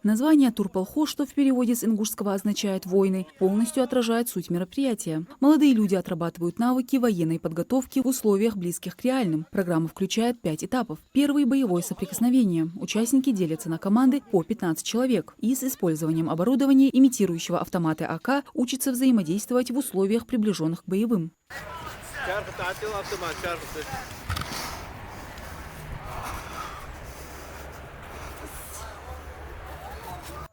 Название «Турпалхо», что в переводе с ингушского означает «войны», полностью отражает суть мероприятия. Молодые люди отрабатывают навыки военной подготовки в условиях, близких к реальным. Программа включает 5 этапов. Первый – боевое соприкосновение. Участники делятся на команды по 15 человек и с использованием оборудования, имитирующего автоматы АК, учатся взаимодействовать в условиях, приближенных к боевым.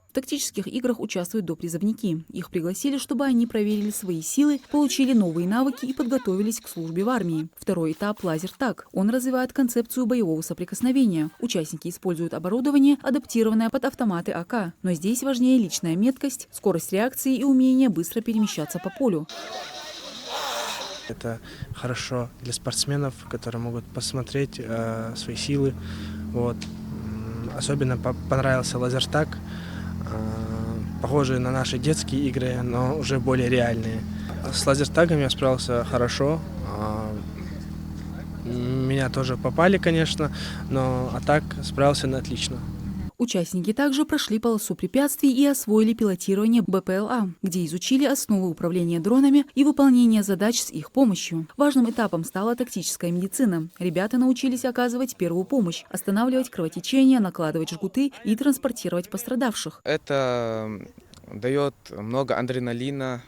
В тактических играх участвуют допризывники. Их пригласили, чтобы они проверили свои силы, получили новые навыки и подготовились к службе в армии. Второй этап – лазертаг. Он развивает концепцию боевого соприкосновения. Участники используют оборудование, адаптированное под автоматы АК. Но здесь важнее личная меткость, скорость реакции и умение быстро перемещаться по полю. Это хорошо для спортсменов, которые могут посмотреть свои силы. Вот. Особенно понравился лазертаг. Похожие на наши детские игры, но уже более реальные. С лазертагом я справился хорошо. Меня тоже попали, конечно, но так справился на отлично. Участники также прошли полосу препятствий и освоили пилотирование БПЛА, где изучили основы управления дронами и выполнения задач с их помощью. Важным этапом стала тактическая медицина. Ребята научились оказывать первую помощь, останавливать кровотечение, накладывать жгуты и транспортировать пострадавших. Это дает много адреналина.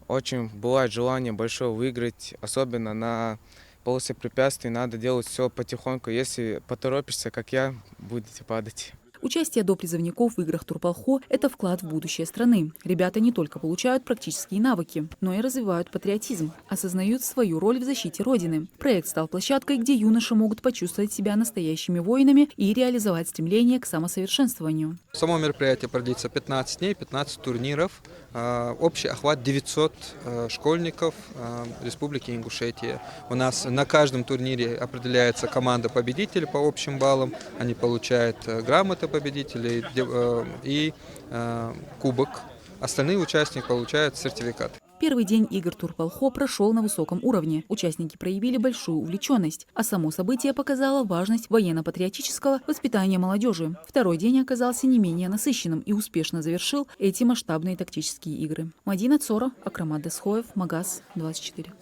Очень бывает желание большое выиграть, особенно на полосе препятствий надо делать все потихоньку. Если поторопишься, как я, будете падать. Участие допризывников в играх Турпалхо – это вклад в будущее страны. Ребята не только получают практические навыки, но и развивают патриотизм, осознают свою роль в защите Родины. Проект стал площадкой, где юноши могут почувствовать себя настоящими воинами и реализовать стремление к самосовершенствованию. Само мероприятие продлится 15 дней, 15 турниров. Общий охват 900 школьников Республики Ингушетия. У нас на каждом турнире определяется команда победителей по общим баллам. Они получают грамоты победителей и кубок. Остальные участники получают сертификат. Первый день игр Турпалхо прошел на высоком уровне. Участники проявили большую увлеченность, а само событие показало важность военно-патриотического воспитания молодежи. Второй день оказался не менее насыщенным и успешно завершил эти масштабные тактические игры. Мадина Цора, Акрамат Десхоев, Магаз 24.